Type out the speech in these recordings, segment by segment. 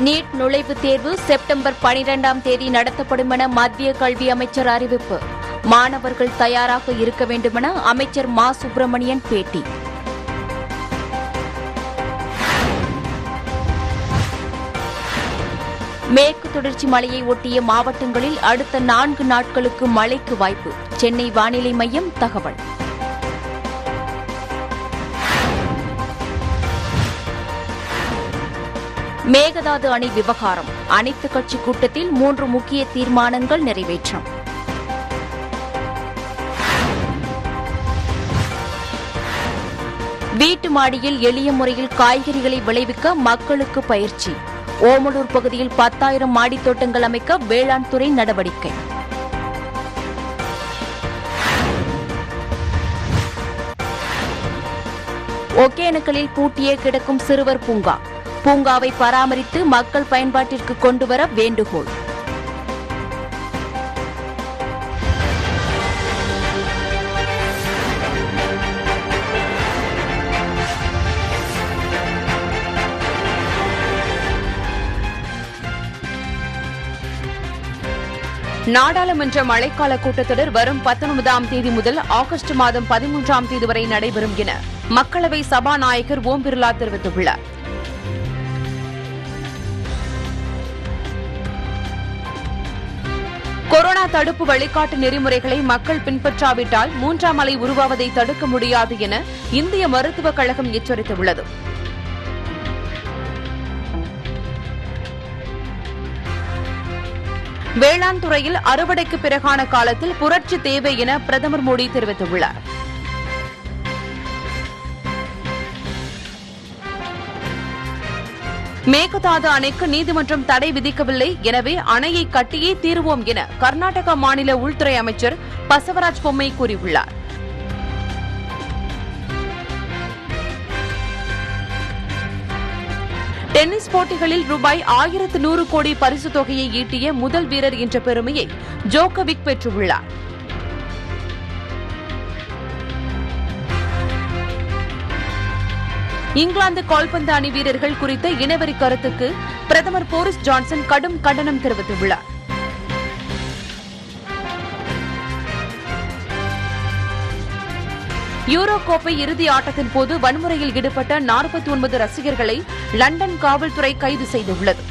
NEET நுழைவுத் தேர்வு September 12ஆம் தேதி நடத்தப்படும் என மத்திய கல்வி அமைச்சர் அறிவிப்பு. மாணவர்கள் தயாராக இருக்க வேண்டுமென அமைச்சர் மா. சுப்பிரமணியன் பேட்டி. மேற்கு தொடர்ச்சி மலையை ஒட்டிய மாவட்டங்களில் அடுத்த 4 நாட்களுக்கு மழைக்கு வாய்ப்பு. சென்னை வானிலை மையம் தகவல். மேகதாது அணை விவகாரம் அனைத்துக் கட்சி கூட்டத்தில் 3 முக்கிய தீர்மானங்கள் நிறைவேற்றம். வீட்டு மாடியில் எளிய முறையில் காய்கறிகளை விளைவிக்க மக்களுக்கு பயிற்சி. ஓமலூர் பகுதியில் 10,000 மாடித் தோட்டங்கள் அமைக்க வேளாண் துறை நடவடிக்கை. ஒகேனக்கலில் பூட்டியே கிடக்கும் சிறுவர் பூங்கா. பூங்காவை பராமரித்து மக்கள் பயன்பாட்டிற்கு கொண்டுவர வேண்டுகோள். நாடாளுமன்ற மழைக்கால கூட்டத்தொடர் வரும் 19ஆம் தேதி முதல் ஆகஸ்ட் மாதம் 13ஆம் தேதி வரை நடைபெறும் என மக்களவை சபாநாயகர் ஓம் பிர்லா தெரிவித்துள்ளார். கொரோனா தடுப்பு வழிகாட்டு நெறிமுறைகளை மக்கள் பின்பற்றாவிட்டால் 3ஆம் அலை உருவாவதை தடுக்க முடியாது என இந்திய மருத்துவக் கழகம் எச்சரித்துள்ளது. வேளாண் துறையில் அறுவடைக்கு பிறகான காலத்தில் புரட்சி தேவை என பிரதமர் மோடி தெரிவித்துள்ளார். மேகதாது அணைக்கு நீதிமன்றம் தடை விதிக்கவில்லை, எனவே அணையை கட்டியே தீருவோம் என கர்நாடக மாநில உள்துறை அமைச்சர் பசவராஜ் பொம்மை கூறியுள்ளார். டென்னிஸ் போட்டிகளில் ரூபாய் 1100 கோடி பரிசுத் தொகையை ஈட்டிய முதல் வீரர் என்ற பெருமையை ஜோகோவிக் பெற்றுள்ளார். இங்கிலாந்து கால்பந்து அணி வீரர்கள் குறித்த இனவெறி கருத்துக்கு பிரதமர் போரிஸ் ஜான்சன் கடும் கண்டனம் தெரிவித்துள்ளார். யூரோ கோப்பை இறுதி ஆட்டத்தின் போது வன்முறையில் ஈடுபட்ட 49 ரசிகர்களை லண்டன் காவல்துறை கைது செய்துள்ளது.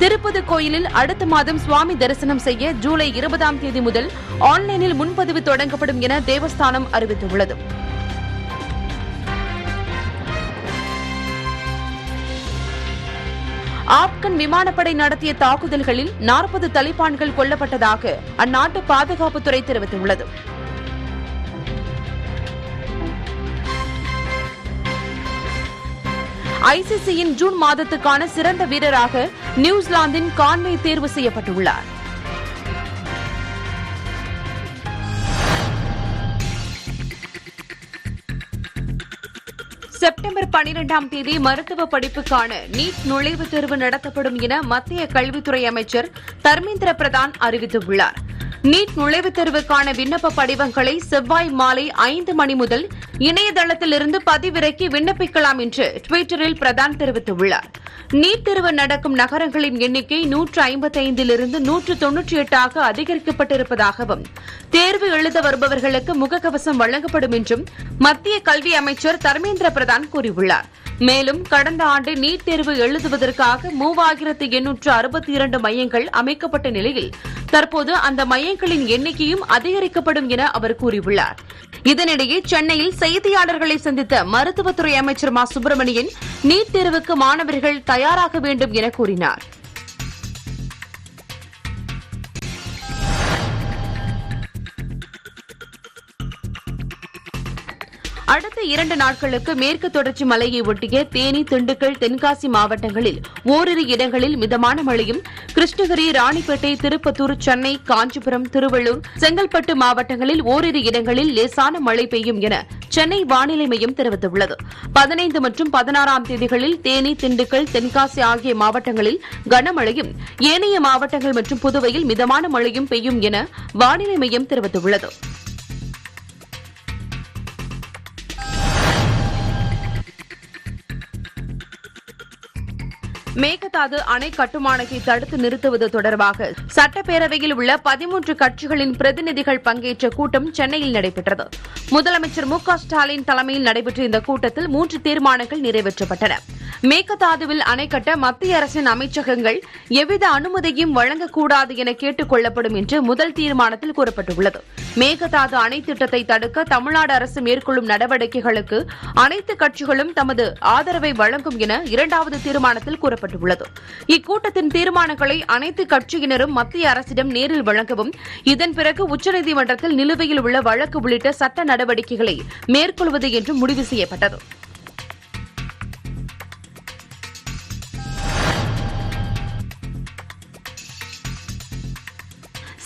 திருப்பதி கோயிலில் அடுத்த மாதம் சுவாமி தரிசனம் செய்ய ஜூலை 20ஆம் தேதி முதல் ஆன்லைனில் முன்பதிவு தொடங்கப்படும் என தேவஸ்தானம் அறிவித்துள்ளது. ஆப்கன் விமானப்படை நடத்திய தாக்குதல்களில் 40 தலிபான்கள் கொல்லப்பட்டதாக அந்நாட்டு பாதுகாப்புத்துறை தெரிவித்துள்ளது. ஐசிசியின் ஜூன் மாதத்துக்கான சிறந்த வீரராக நியூசிலாந்தின் கான்வே தேர்வு செய்யப்பட்டுள்ளார். செப்டம்பர் 12ஆம் தேதி மருத்துவ படிப்புக்கான நீட் நுழைவுத் தேர்வு நடத்தப்படும் என மத்திய கல்வித்துறை அமைச்சர் தர்மேந்திர பிரதான் அறிவித்துள்ளார். நீட் நுழைவுத் தேர்வுக்கான விண்ணப்ப படிவங்களை செவ்வாய் மாலை 5 மணி முதல் இணையதளத்திலிருந்து பதிவிறக்கி விண்ணப்பிக்கலாம் என்று டுவிட்டரில் பிரதான் தெரிவித்துள்ளார். நீட் தேர்வு நடக்கும் நகரங்களின் எண்ணிக்கை 155லிருந்து 198ஆக அதிகரிக்கப்பட்டிருப்பதாகவும் தேர்வு எழுத வருபவர்களுக்கு முகக்கவசம் வழங்கப்படும் என்றும் மத்திய கல்வி அமைச்சர் தர்மேந்திர பிரதான் கூறியுள்ளார். மேலும் கடந்த ஆண்டு நீட் தேர்வு எழுதுவதற்காக 3862 மையங்கள் அமைக்கப்பட்ட நிலையில் தற்போது அந்த மையங்களின் எண்ணிக்கையும் அதிகரிக்கப்படும் என அவர் கூறியுள்ளார். இதனிடையே சென்னையில் செய்தியாளர்களை சந்தித்த மருத்துவத்துறை அமைச்சர் மா. சுப்பிரமணியன் நீட் தேர்வுக்கு மாணவர்கள் தயாராக வேண்டும் என கூறினார். அடுத்த 2 நாட்களுக்கு மேற்கு தொடர்ச்சி மலையை ஒட்டிய தேனி, திண்டுக்கல், தென்காசி மாவட்டங்களில் ஓரிரு இடங்களில் மிதமான மழையும், கிருஷ்ணகிரி, ராணிப்பேட்டை, திருப்பத்தூர், சென்னை, காஞ்சிபுரம், திருவள்ளூர், செங்கல்பட்டு மாவட்டங்களில் ஓரிரு இடங்களில் லேசான மழை பெய்யும் என சென்னை வானிலை மையம் தெரிவித்துள்ளது. 15 மற்றும் 16ஆம் தேதிகளில் தேனி, திண்டுக்கல், தென்காசி ஆகிய மாவட்டங்களில் கனமழையும், ஏனைய மாவட்டங்கள் மற்றும் புதுவையில் மிதமான மழையும் பெய்யும் என வானிலை மையம் தெரிவித்துள்ளது. மேகதாது அணை கட்டுமானத்தை தடுத்து நிறுத்துவது தொடர்பாக சட்டப்பேரவையில் உள்ள 13 கட்சிகளின் பிரதிநிதிகள் பங்கேற்ற கூட்டம் சென்னையில் நடைபெற்றது. முதலமைச்சர் மு.க.ஸ்டாலின் தலைமையில் நடைபெற்ற இந்த கூட்டத்தில் 3 தீர்மானங்கள் நிறைவேற்றப்பட்டன. மேகதாதுவில் அணை கட்ட மத்திய அரசின் அமைச்சகங்கள் எவ்வித அனுமதியும் வழங்கக்கூடாது என கேட்டுக் கொள்ளப்படும் என்று முதல் தீர்மானத்தில் கூறப்பட்டுள்ளது. மேகதாது அணை திட்டத்தை தடுக்க தமிழ்நாடு அரசு மேற்கொள்ளும் நடவடிக்கைகளுக்கு அனைத்து கட்சிகளும் தமது ஆதரவை வழங்கும் என இரண்டாவது தீர்மானத்தில் கூறப்பட்டுள்ளது. இக்கூட்டத்தின் தீர்மானங்களை அனைத்து கட்சியினரும் மத்திய அரசிடம் நேரில் வழங்கவும், இதன் பிறகு உச்சநீதிமன்றத்தில் நிலுவையில் உள்ள வழக்கு உள்ளிட்ட சட்ட நடவடிக்கைகளை மேற்கொள்வது என்று முடிவு செய்யப்பட்டது.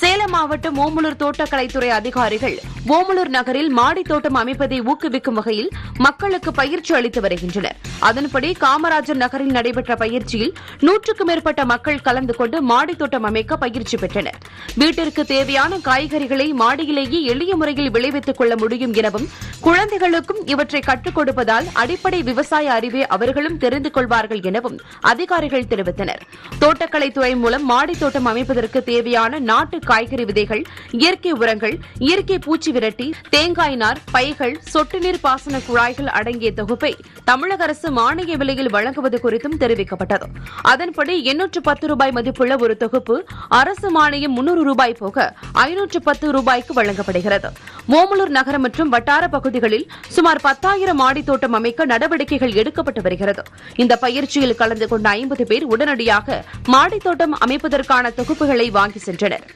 சேலம் மாவட்டம் ஓமலூர் தோட்டக்கலைத்துறை அதிகாரிகள் ஓமலூர் நகரில் மாடித் தோட்டம் அமைப்பதை ஊக்குவிக்கும் வகையில் மக்களுக்கு பயிற்சி அளித்து வருகின்றனர். அதன்படி காமராஜர் நகரில் நடைபெற்ற பயிற்சியில் 100க்கும் மேற்பட்ட மக்கள் கலந்து கொண்டு மாடித் தோட்டம் அமைக்க பயிற்சி பெற்றனர். வீட்டிற்கு தேவையான காய்கறிகளை மாடியிலேயே எளிய முறையில் விளைவித்துக் கொள்ள முடியும் எனவும், குழந்தைகளுக்கும் இவற்றை கற்றுக் கொடுப்பதால் அடிப்படை விவசாய அறிவை அவர்களும் தெரிந்து கொள்வார்கள் எனவும் அதிகாரிகள் தெரிவித்தனர். தோட்டக்கலைத்துறை மூலம் மாடித் தோட்டம் அமைப்பதற்கு தேவையான நாட்டு காய்கறி விதைகள், இயற்கை உரங்கள், இயற்கை பூச்சி விரட்டி, தேங்காய் நார், பைகள், சொட்டு நீர் பாசன குழாய்கள் அடங்கிய தொகுப்பை தமிழக அரசு மானிய விலையில் வழங்குவது குறித்தும் தெரிவிக்கப்பட்டது. அதன்படி 810 ரூபாய் மதிப்புள்ள ஒரு தொகுப்பு அரசு மானியம் 300 ரூபாய் போக 510 ரூபாய்க்கு வழங்கப்படுகிறது. ஓமலூர் நகரம் மற்றும் வட்டார பகுதிகளில் சுமார் 10,000 மாடித் தோட்டம் அமைக்க நடவடிக்கைகள் எடுக்கப்பட்டு வருகிறது. இந்த பயிற்சியில் கலந்து கொண்ட 50 பேர் உடனடியாக மாடித் தோட்டம் அமைப்பதற்கான தொகுப்புகளை வாங்கி சென்றனர்.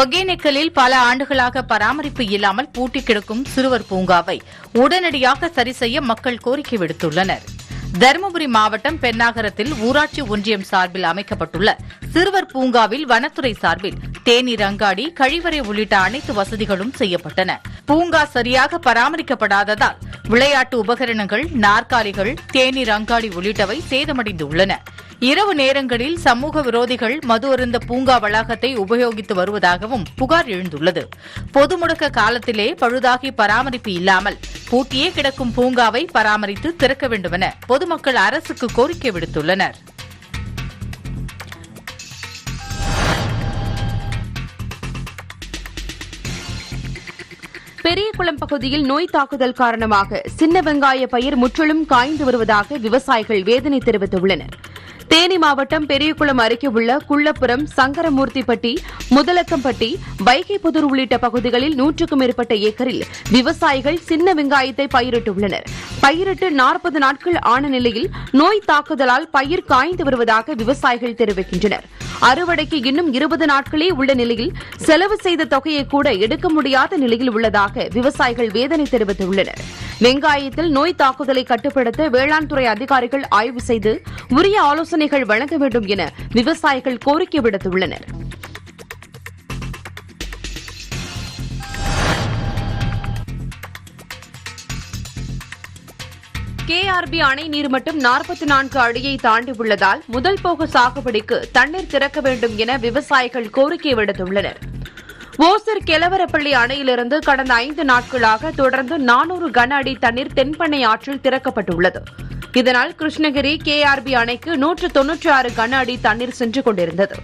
ஒகேனக்கலில் பல ஆண்டுகளாக பராமரிப்பு இல்லாமல் பூட்டி கிடக்கும் சிறுவர் பூங்காவை உடனடியாக சரி செய்ய மக்கள் கோரிக்கை விடுத்துள்ளனர். தருமபுரி மாவட்டம் பென்னாகரத்தில் ஊராட்சி ஒன்றியம் சார்பில் அமைக்கப்பட்டுள்ள சிறுவர் பூங்காவில் வனத்துறை சார்பில் தேநீர் அங்காடி, கழிவறை உள்ளிட்ட அனைத்து வசதிகளும் செய்யப்பட்டன. பூங்கா சரியாக பராமரிக்கப்படாததால் விளையாட்டு உபகரணங்கள், நாற்காலிகள், தேநீர் அங்காடி உள்ளிட்டவை சேதமடைந்துள்ளன. இரவு நேரங்களில் சமூக விரோதிகள் மது அருந்த பூங்கா வளாகத்தை உபயோகித்து வருவதாகவும் புகார் எழுந்துள்ளது. பொது முடக்க காலத்திலே பழுதாகி பராமரிப்பு இல்லாமல் பூட்டியே கிடக்கும் பூங்காவை பராமரித்து திறக்க வேண்டுமென பொதுமக்கள் அரசுக்கு கோரிக்கை விடுத்துள்ளனர். பெரியகுளம் பகுதியில் நோய் தாக்குதல் காரணமாக சின்ன வெங்காய பயிர் முற்றிலும் காய்ந்து வருவதாக விவசாயிகள் வேதனை தெரிவித்துள்ளனர். தேனி மாவட்டம் பெரியகுளம் அருகே உள்ள குள்ளப்புரம், சங்கரமூர்த்திப்பட்டி, முதலக்கம்பட்டி, வைகைப்புதூர் உள்ளிட்ட பகுதிகளில் 100க்கும் மேற்பட்ட ஏக்கரில் விவசாயிகள் சின்ன வெங்காயத்தை பயிரிட்டுள்ளனர். பயிரிட்டு 40 நாட்கள் ஆன நிலையில் நோய் தாக்குதலால் பயிர் காய்ந்து வருவதாக விவசாயிகள் தெரிவிக்கின்றனர். அறுவடைக்கு இன்னும் 20 நாட்களே உள்ள நிலையில் செலவு செய்த தொகையை கூட எடுக்க முடியாத நிலையில் உள்ளதாக விவசாயிகள் வேதனை தெரிவித்துள்ளனர். வெங்காயத்தில் நோய் தாக்குதலை கட்டுப்படுத்த வேளாண் துறை அதிகாரிகள் ஆய்வு செய்து உரிய ஆலோசனைகள் வழங்க வேண்டும் என விவசாயிகள் கோரிக்கை விடுத்துள்ளனர். KRB அணை நீர்மட்டம் 44 அடியை தாண்டியுள்ளதால் முதல் போக சாகுபடிக்கு தண்ணீர் திறக்க வேண்டும் என விவசாயிகள் கோரிக்கை விடுத்துள்ளனர். ஓசூர் கெலவரப்பள்ளி அணையிலிருந்து கடந்த 5 நாட்களாக தொடர்ந்து 400 கன அடி தண்ணீர் தென்பெண்ணை ஆற்றில் திறக்கப்பட்டுள்ளது. இதனால் கிருஷ்ணகிரி KRB அணைக்கு 196 கன அடி தண்ணீர் சென்று கொண்டிருந்தது.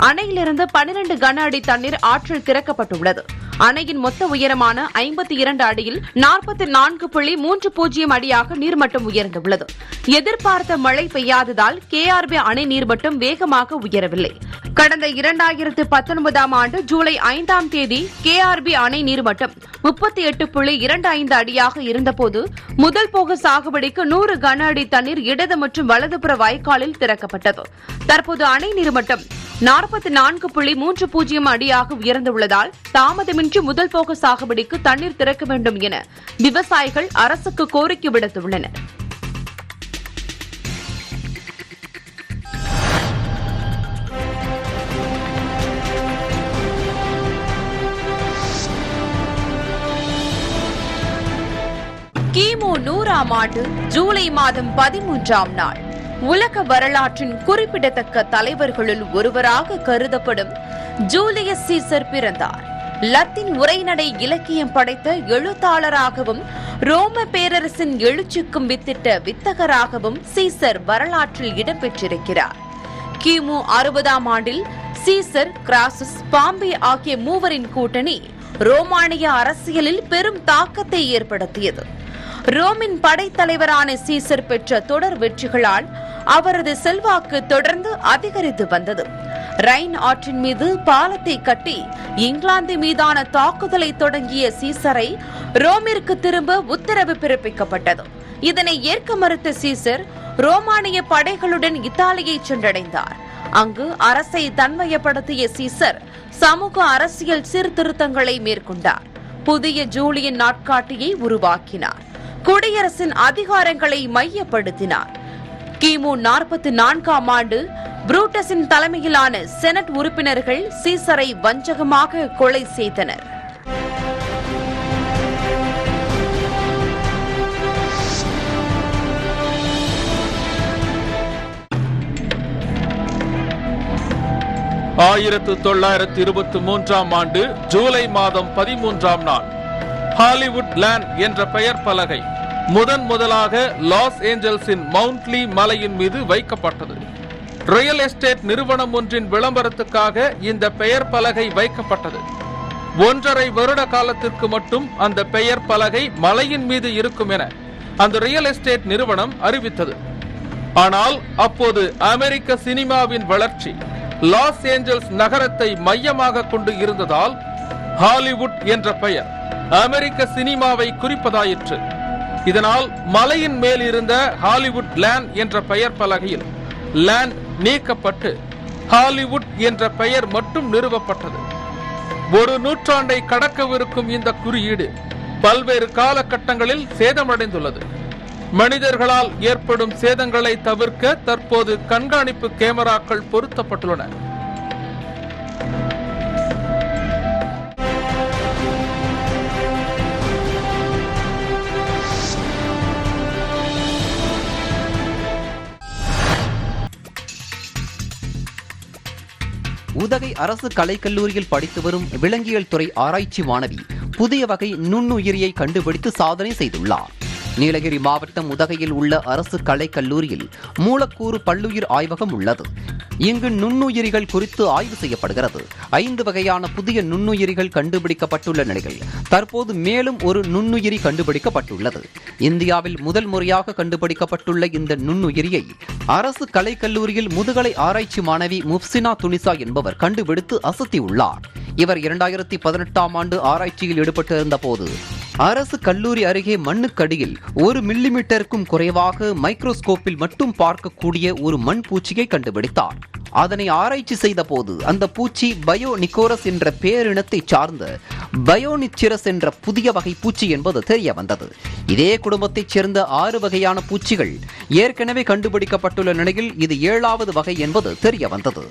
அணையிலிருந்து 12 கன அடி தண்ணீர் ஆற்றில் திறக்கப்பட்டுள்ளது. அணையின் மொத்த உயரமான 52 அடியில் 44.30 அடியாக நீர்மட்டம் உயர்ந்துள்ளது. எதிர்பார்த்த மழை பெய்யாததால் KRB அணை நீர்மட்டம் வேகமாக உயரவில்லை. கடந்த 2019ஆம் ஆண்டு ஜூலை 5ஆம் தேதி KRB அணை நீர்மட்டம் 38.25 அடியாக இருந்தபோது முதல் போக சாகுபடிக்கு 100 கன அடி தண்ணீர் இடது மற்றும் வலதுபுற வாய்க்காலில் திறக்கப்பட்டது. தற்போது அணை நீர்மட்டம் 44.30 அடியாக உயர்ந்துள்ளதால் தாமதமின்றி முதல் போக சாகுபடிக்கு தண்ணீர் திறக்க வேண்டும் என விவசாயிகள் அரசுக்கு கோரிக்கை விடுத்துள்ளனர். கிமு 100ஆம் ஆண்டு ஜூலை மாதம் 13ஆம் நாள் உலக வரலாற்றின் குறிப்பிடத்தக்க தலைவர்களுள் ஒருவராக கருதப்படும் ஜூலியஸ் சீசர் பிறந்தார். லத்தீன் உரைநடை இலக்கியம் படைத்த எழுத்தாளராகவும் ரோம பேரரசின் எழுச்சிக்கும் வித்திட்ட வித்தகராகவும் சீசர் வரலாற்றில் இடம்பெற்றிருக்கிறார். கிமு 60ஆம் ஆண்டில் சீசர், கிராசஸ், பாம்பே ஆகிய மூவரின் கூட்டணி ரோமானிய அரசியலில் பெரும் தாக்கத்தை ஏற்படுத்தியது. ரோமின் படைத்தலைவரான சீசர் பெற்ற தொடர் வெற்றிகளால் அவரது செல்வாக்கு தொடர்ந்து அதிகரித்து வந்தது. ரைன் ஆற்றின் மீது பாலத்தை கட்டி இங்கிலாந்து மீதான தாக்குதலை தொடங்கிய சீசரை ரோமிற்கு திரும்ப உத்தரவு பிறப்பிக்கப்பட்டது. இதனை ஏற்க மறுத்த சீசர் ரோமானிய படைகளுடன் இத்தாலியை சென்றடைந்தார். அங்கு அரசை தன்மையப்படுத்திய சீசர் சமூக அரசியல் சீர்திருத்தங்களை மேற்கொண்டார். புதிய ஜூலியன் நாட்காட்டியை உருவாக்கினார். குடியரசின் அதிகாரங்களை மையப்படுத்தினார். கிமு 44ஆம் ஆண்டு புரூட்டஸின் தலைமையிலான செனட் உறுப்பினர்கள் சீசரை வஞ்சகமாக கொலை செய்தனர். ஆயிரத்து 1923ஆம் ஆண்டு ஜூலை மாதம் 13ஆம் நாள் ஹாலிவுட் லேண்ட் என்ற பெயர் பலகை முதலாக லாஸ் ஏஞ்சல்ஸின் மவுண்ட்லி மலையின் மீது வைக்கப்பட்டது. ரியல் எஸ்டேட் நிறுவனம் ஒன்றின் விளம்பரத்துக்காக இந்த பெயர் பலகை வைக்கப்பட்டது. 1.5 வருட காலத்திற்கு மட்டும் அந்த பெயர் பலகை மலையின் மீது இருக்கும் என அந்த ரியல் எஸ்டேட் நிறுவனம் அறிவித்தது. ஆனால் அப்போது அமெரிக்க சினிமாவின் வளர்ச்சி லாஸ் ஏஞ்சல்ஸ் நகரத்தை மையமாக கொண்டு இருந்ததால் ஹாலிவுட் என்ற பெயர் அமெரிக்க சினிமாவை குறிப்பதாயிற்று. இதனால் மலையின் மேல் இருந்த ஹாலிவுட் லேண்ட் என்ற பெயர் பலகையில் லேண்ட் நீக்கப்பட்டு ஹாலிவுட் என்ற பெயர் மட்டும் நிறுவப்பட்டது. ஒரு நூற்றாண்டை கடக்கவிருக்கும் இந்த குறியீடு பல்வேறு காலகட்டங்களில் சேதமடைந்துள்ளது. மனிதர்களால் ஏற்படும் சேதங்களை தவிர்க்க தற்போது கண்காணிப்பு கேமராக்கள் பொருத்தப்பட்டுள்ளன. உதகை அரசு கலைக்கல்லூரியில் படித்து வரும் விலங்கியல் துறை ஆராய்ச்சி மாணவி புதிய வகை நுண்ணுயிரியை கண்டுபிடித்து சாதனை செய்துள்ளார். நீலகிரி மாவட்டம் உதகையில் உள்ள அரசு கலைக்கல்லூரியில் மூலக்கூறு பல்லுயிர் ஆய்வகம் உள்ளது. இங்கு நுண்ணுயிரிகள் குறித்து ஆய்வு செய்யப்படுகிறது. 5 வகையான புதிய நுண்ணுயிரிகள் கண்டுபிடிக்கப்பட்டுள்ள நிலையில் தற்போது மேலும் ஒரு நுண்ணுயிரி கண்டுபிடிக்கப்பட்டுள்ளது. இந்தியாவில் முதல் முறையாக கண்டுபிடிக்கப்பட்டுள்ள இந்த நுண்ணுயிரியை அரசு கலைக்கல்லூரியில் முதுகலை ஆராய்ச்சி மாணவி முப்சினா துனிசா என்பவர் கண்டுபிடித்து அசத்தியுள்ளார். இவர் 2018ஆம் ஆண்டு ஆராய்ச்சியில் ஈடுபட்டிருந்த போது அரசு கல்லூரி அருகே மண்ணுக்கடியில் 1 மில்லிமீட்டருக்கும் குறைவாக மைக்ரோஸ்கோப்பில் மட்டும் பார்க்கக்கூடிய ஒரு மண் பூச்சியை கண்டுபிடித்தார். அதனை ஆராய்ச்சி செய்த போது அந்த பூச்சி பயோநிக்கோரஸ் என்ற பேரினத்தை சார்ந்த பயோனிச்சிரஸ் என்ற புதிய வகை பூச்சி என்பது தெரிய வந்தது. இதே குடும்பத்தைச் சேர்ந்த 6 வகையான பூச்சிகள் ஏற்கனவே கண்டுபிடிக்கப்பட்டுள்ள நிலையில் இது 7வது வகை என்பது தெரிய வந்தது.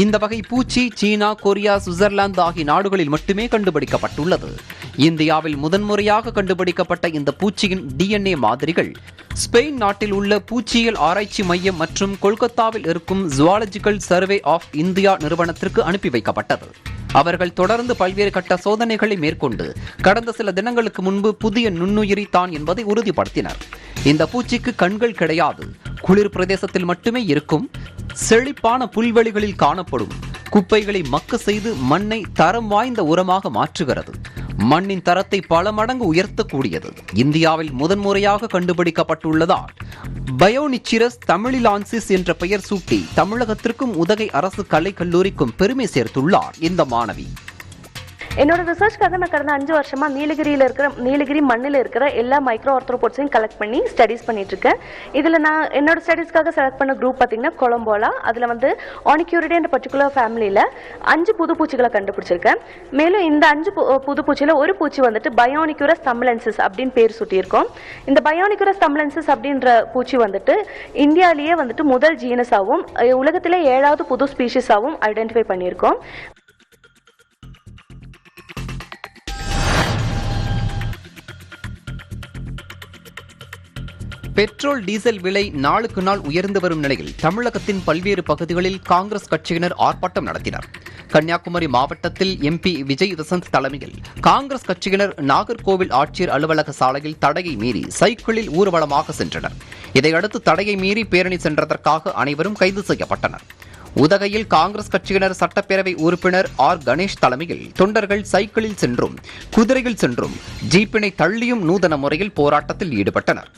இந்த வகை பூச்சி சீனா, கொரியா, சுவிட்சர்லாந்து ஆகிய நாடுகளில் மட்டுமே கண்டுபிடிக்கப்பட்டுள்ளது. இந்தியாவில் முதன்முறையாக கண்டுபிடிக்கப்பட்ட இந்த பூச்சியின் DNA மாதிரிகள் ஸ்பெயின் நாட்டில் உள்ள பூச்சியியல் ஆராய்ச்சி மையம் மற்றும் கொல்கத்தாவில் இருக்கும் ஜுவாலஜிக்கல் சர்வே ஆஃப் இந்தியா நிறுவனத்திற்கு அனுப்பி வைக்கப்பட்டது. அவர்கள் தொடர்ந்து பல்வேறு கட்ட சோதனைகளை மேற்கொண்டு கடந்த சில தினங்களுக்கு முன்பு புதிய நுண்ணுயிரி தான் என்பதை உறுதிப்படுத்தினர். இந்த பூச்சிக்கு கண்கள் கிடையாது, குளிர் பிரதேசத்தில் மட்டுமே இருக்கும், செழிப்பான புல்வெளிகளில் காணப்படும், குப்பைகளை மக்க செய்து மண்ணை தரம் வாய்ந்த உரமாக மாற்றுகிறது, மண்ணின் தரத்தை பல மடங்கு உயர்த்தக்கூடியது. இந்தியாவில் முதன்முறையாக கண்டுபிடிக்கப்பட்டுள்ளதால் பயோனிச்சிரஸ் தமிழிலான்சிஸ் என்ற பெயர் சூட்டி தமிழகத்திற்கும் உதகை அரசு கலை கல்லூரிக்கும் பெருமை சேர்த்துள்ளார் இந்த மாணவி. என்னோட ரிசர்ச்காக நான் கடந்த 5 வருஷமா நீலகிரி மண்ணில் இருக்கிற எல்லா மைக்ரோ ஆர்த்ரோபோட்ஸையும் கலெக்ட் பண்ணி ஸ்டடீஸ் பண்ணிட்டு இருக்கேன். இதுல நான் என்னோட ஸ்டடீஸ்க்காக செலக்ட் பண்ண குரூப் பார்த்தீங்கன்னா கொலம்போலா. அதுல ஆனிக்யூரிடே என்ற பர்டிகுலர் ஃபேமிலியில 5 புது பூச்சிகளை கண்டுபிடிச்சிருக்கேன். மேலும் இந்த 5 புது பூச்சியில ஒரு பூச்சி பயோனிக்யூரஸ் தமிழன்சிஸ் அப்படின்னு பேர் சூட்டியிருக்கோம். இந்த பயோனிக்யூரஸ் தமிழன்சிஸ் அப்படின்ற பூச்சி இந்தியாலேயே முதல் ஜீனஸாவும் உலகத்திலே 7வது புது ஸ்பீஷிஸாவும் ஐடென்டிஃபை பண்ணியிருக்கோம். பெட்ரோல், டீசல் விலை நாளுக்கு நாள் உயர்ந்து வரும் நிலையில் தமிழகத்தின் பல்வேறு பகுதிகளில் காங்கிரஸ் கட்சியினர் ஆர்ப்பாட்டம் நடத்தினர். கன்னியாகுமரி மாவட்டத்தில் எம்பி விஜய் வசந்த் தலைமையில் காங்கிரஸ் கட்சியினர் நாகர்கோவில் ஆட்சியர் அலுவலக சாலையில் தடையை மீறி சைக்கிளில் ஊர்வலமாக சென்றனர். இதையடுத்து தடையை மீறி பேரணி சென்றதற்காக அனைவரும் கைது செய்யப்பட்டனர். உதகையில் காங்கிரஸ் கட்சியினர் சட்டப்பேரவை உறுப்பினர் ஆர் கணேஷ் தலைமையில் தொண்டர்கள் சைக்கிளில் சென்றும் குதிரையில் சென்றும் ஜீப்பினை தள்ளியும் நூதன முறையில் போராட்டத்தில் ஈடுபட்டனர்.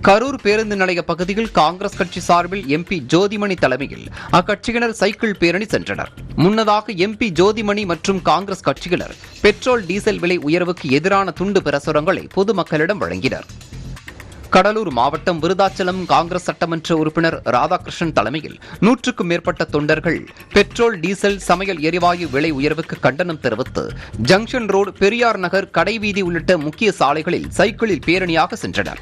கரூர் பேருந்து நிலைய பகுதியில் காங்கிரஸ் கட்சி சார்பில் எம்பி ஜோதிமணி தலைமையில் அக்கட்சியினர் சைக்கிள் பேரணி சென்றனர். முன்னதாக எம்பி ஜோதிமணி மற்றும் காங்கிரஸ் கட்சியினர் பெட்ரோல் டீசல் விலை உயர்வுக்கு எதிரான துண்டு பிரசுரங்களை பொதுமக்களிடம் வழங்கினர். கடலூர் மாவட்டம் விருதாச்சலம் காங்கிரஸ் சட்டமன்ற உறுப்பினர் ராதாகிருஷ்ணன் தலைமையில் 100க்கும் மேற்பட்ட தொண்டர்கள் பெட்ரோல் டீசல் சமையல் எரிவாயு விலை உயர்வுக்கு கண்டனம் தெரிவித்து ஜங்ஷன் ரோடு, பெரியார் நகர், கடைவீதி உள்ளிட்ட முக்கிய சாலைகளில் சைக்கிளில் பேரணியாக சென்றனர்.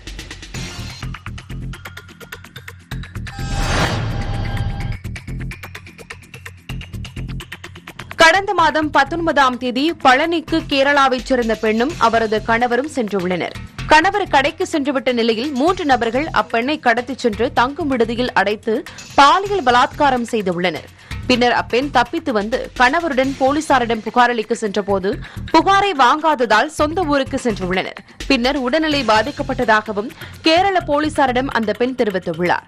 கடந்த மாதம் 19ஆம் தேதி பழனிக்கு கேரளாவைச் சேர்ந்த பெண்ணும் அவரது கணவரும் சென்றுள்ளனர். கணவர் கடைக்கு சென்றுவிட்ட நிலையில் 3 நபர்கள் அப்பெண்ணை கடத்திச் சென்று தங்கும் விடுதியில் அடைத்து பாலியல் பலாத்காரம் செய்துள்ளனர். பின்னர் அப்பெண் தப்பித்து வந்து கணவருடன் போலீசாரிடம் புகார் அளிக்க சென்றபோது புகாரை வாங்காததால் சொந்த ஊருக்கு சென்றுள்ளனர். பின்னர் உடல்நிலை பாதிக்கப்பட்டதாகவும் கேரள போலீசாரிடம் அந்த பெண் தெரிவித்துள்ளார்.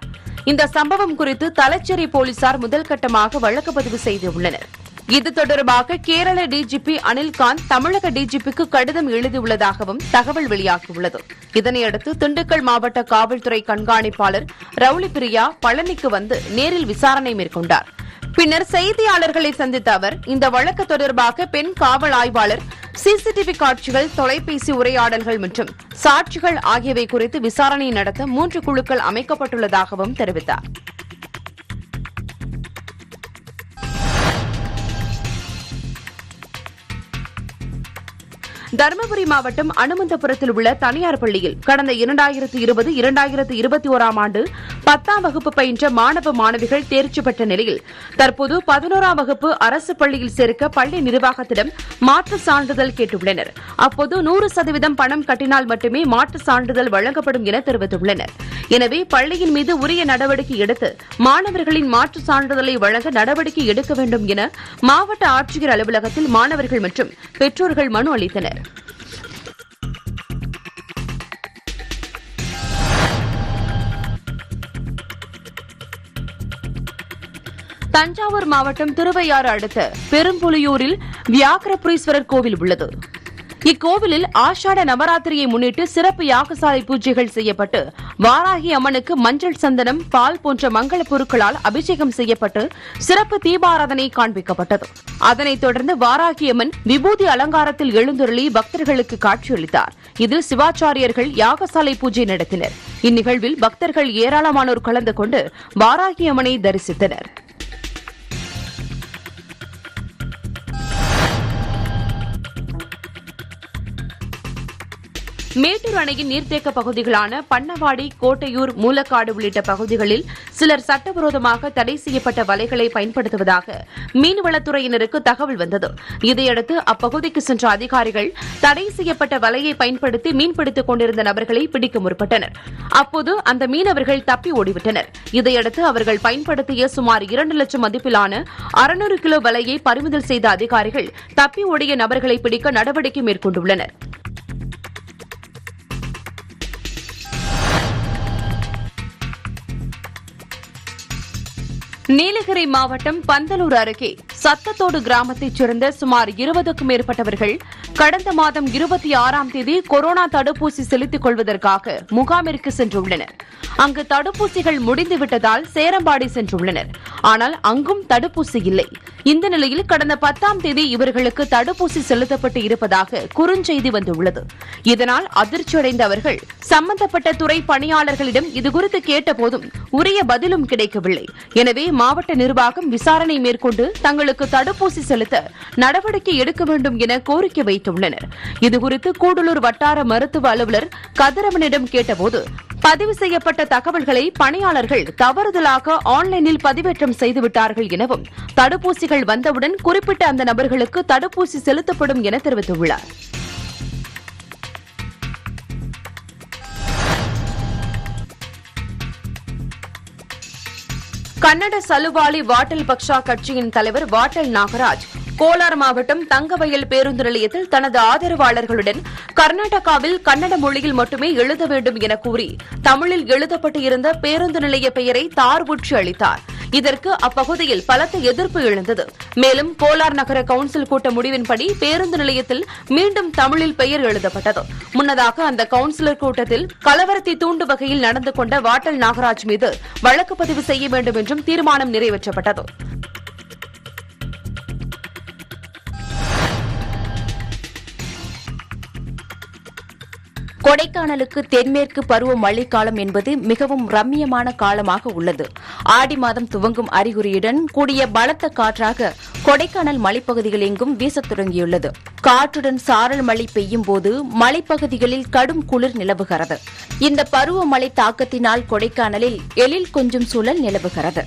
இந்த சம்பவம் குறித்து தலச்சேரி போலீசார் முதல் கட்டமாக வழக்கு பதிவு செய்துள்ளனர். இது தொடர்பாக கேரள டிஜிபி அனில்காந்த் தமிழக டிஜிபிக்கு கடிதம் எழுதியுள்ளதாகவும் தகவல் வெளியாகியுள்ளது. இதனையடுத்து திண்டுக்கல் மாவட்ட காவல்துறை கண்காணிப்பாளர் ரவுலி பிரியா பழனிக்கு வந்து நேரில் விசாரணை மேற்கொண்டார். பின்னர் செய்தியாளர்களை சந்தித்த அவர் இந்த வழக்கு தொடர்பாக பெண் காவல் ஆய்வாளர், சிசிடிவி காட்சிகள், தொலைபேசி உரையாடல்கள் மற்றும் சாட்சிகள் ஆகியவை குறித்து விசாரணை நடத்த 3 குழுக்கள் அமைக்கப்பட்டுள்ளதாகவும் தெரிவித்தார். தருமபுரி மாவட்டம் அனுமந்தபுரத்தில் உள்ள தனியார் பள்ளியில் கடந்த 2020-2021 ஆண்டு 10ஆம் வகுப்பு பயின்ற மாணவ மாணவிகள் தேர்ச்சி பெற்ற நிலையில் தற்போது 11ஆம் வகுப்பு அரசு பள்ளியில் சேர்க்க பள்ளி நிர்வாகத்திடம் மாற்று சான்றிதழ் கேட்டுள்ளனர். அப்போது 100% பணம் கட்டினால் மட்டுமே மாற்று சான்றிதழ் வழங்கப்படும் என தெரிவித்துள்ளனர். எனவே பள்ளியின் மீது உரிய நடவடிக்கை எடுத்து மாணவர்களின் மாற்று சான்றிதழை வழங்க நடவடிக்கை எடுக்க வேண்டும் என மாவட்ட ஆட்சியர் அலுவலகத்தில் மாணவர்கள் மற்றும் பெற்றோர்கள் மனு அளித்தனர். தஞ்சாவூர் மாவட்டம் திருவையாறு அடுத்த பெரும்புலியூரில் வியாக்கிரபுரீஸ்வரர் கோவில் உள்ளது. இக்கோவிலில் ஆஷாட நவராத்திரியை முன்னிட்டு சிறப்பு யாகசாலை பூஜைகள் செய்யப்பட்டு வாராகி அம்மனுக்கு மஞ்சள், சந்தனம், பால் போன்ற மங்கள பொருட்களால் அபிஷேகம் செய்யப்பட்டு சிறப்பு தீபாராதனை காண்பிக்கப்பட்டது. அதனைத் தொடர்ந்து வாராகி அம்மன் விபூதி அலங்காரத்தில் எழுந்தருளி பக்தர்களுக்கு காட்சியளித்தார். இதில் சிவாச்சாரியர்கள் யாகசாலை பூஜை நடத்தினர். இந்நிகழ்வில் பக்தர்கள் ஏராளமானோர் கலந்து கொண்டு வாராகி அம்மனை தரிசித்தனர். மேட்டூர் அணையின் நீர்த்தேக்க பகுதிகளான பண்ணவாடி, கோட்டையூர், மூலக்காடு உள்ளிட்ட பகுதிகளில் சிலர் சட்டவிரோதமாக தடை செய்யப்பட்ட வலைகளை பயன்படுத்துவதாக மீன்வளத்துறையினருக்கு தகவல் வந்தது. இதையடுத்து அப்பகுதிக்கு சென்ற அதிகாரிகள் தடை செய்யப்பட்ட வலையை பயன்படுத்தி மீன்பிடித்துக் கொண்டிருந்த நபர்களை பிடிக்க முற்பட்டனர். அப்போது அந்த மீனவர்கள் தப்பி ஓடிவிட்டனர். இதையடுத்து அவர்கள் பயன்படுத்திய சுமார் 2 லட்சம் மதிப்பிலான 600 கிலோ வலையை பறிமுதல் செய்த அதிகாரிகள் தப்பி ஓடிய நபர்களை பிடிக்க நடவடிக்கை மேற்கொண்டுள்ளனர். நீலகிரி மாவட்டம் பந்தலூர் அருகே சத்தத்தோடு கிராமத்தைச் சேர்ந்த சுமார் 20க்கும் மேற்பட்டவர்கள் கடந்த மாதம் 26ஆம் தேதி கொரோனா தடுப்பூசி செலுத்திக் கொள்வதற்காக முகாமிற்கு சென்றுள்ளனர். அங்கு தடுப்பூசிகள் முடிந்துவிட்டதால் சேரம்பாடி சென்றுள்ளனர். ஆனால் அங்கும் தடுப்பூசி இல்லை. இந்த நிலையில் கடந்த 10ஆம் தேதி இவர்களுக்கு தடுப்பூசி செலுத்தப்பட்டு இருப்பதாக குறுஞ்செய்தி வந்துள்ளது. இதனால் அதிர்ச்சியடைந்த அவர்கள் சம்பந்தப்பட்ட துறை பணியாளர்களிடம் இதுகுறித்து கேட்டபோதும் உரிய பதிலும் கிடைக்கவில்லை. எனவே மாவட்ட நிர்வாகம் விசாரணை மேற்கொண்டு தங்களுக்கு தடுப்பூசி செலுத்த நடவடிக்கை எடுக்க வேண்டும் என கோரிக்கை வைத்துள்ளனர். இதுகுறித்து கூடலூர் வட்டார மருத்துவ அலுவலர் கதிரவனிடம் கேட்டபோது பதிவு செய்யப்பட்ட தகவல்களை பணியாளர்கள் தவறுதலாக ஆன்லைனில் பதிவேற்றம் செய்துவிட்டார்கள் எனவும் தடுப்பூசிகள் வந்தவுடன் குறிப்பிட்ட அந்த நபர்களுக்கு தடுப்பூசி செலுத்தப்படும் என தெரிவித்துள்ளார். கன்னட சலுவாலி வாட்டல் பக்ஷா கட்சியின் தலைவர் வாட்டல் நாகராஜ் கோலார் மாவட்டம் தங்கவயல் பேருந்து நிலையத்தில் தனது ஆதரவாளர்களுடன் கர்நாடகாவில் கன்னட மொழியில் மட்டுமே எழுத வேண்டும் என கூறி தமிழில் எழுதப்பட்டு இருந்த பேருந்து நிலைய பெயரை தார் ஊற்றி அளித்தார். இதற்கு அப்பகுதியில் பலத்த எதிர்ப்பு எழுந்தது. மேலும் கோலார் நகர கவுன்சில் கூட்ட முடிவின்படி பேருந்து நிலையத்தில் மீண்டும் தமிழில் பெயர் எழுதப்பட்டது. முன்னதாக அந்த கவுன்சிலர் கூட்டத்தில் கலவரத்தை தூண்டும் வகையில் நடந்து கொண்ட வாட்டல் நாகராஜ் மீது வழக்கு பதிவு செய்ய வேண்டும் என்றும் தீர்மானம் நிறைவேற்றப்பட்டது. கொடைக்கானலுக்கு தென்மேற்கு பருவ மழைக்காலம் என்பது மிகவும் ரம்மியமான காலமாக உள்ளது. ஆடி மாதம் துவங்கும் அறிகுறியுடன் கூடிய பலத்த காற்றாக கொடைக்கானல் மலைப்பகுதிகள் எங்கும் வீசத் தொடங்கியுள்ளது. காற்றுடன் சாரல் மழை பெய்யும் போது மலைப்பகுதிகளில் கடும் குளிர் நிலவுகிறது. இந்த பருவமழை தாக்கத்தினால் கொடைக்கானலில் எழில் கொஞ்சும் சூழல் நிலவுகிறது.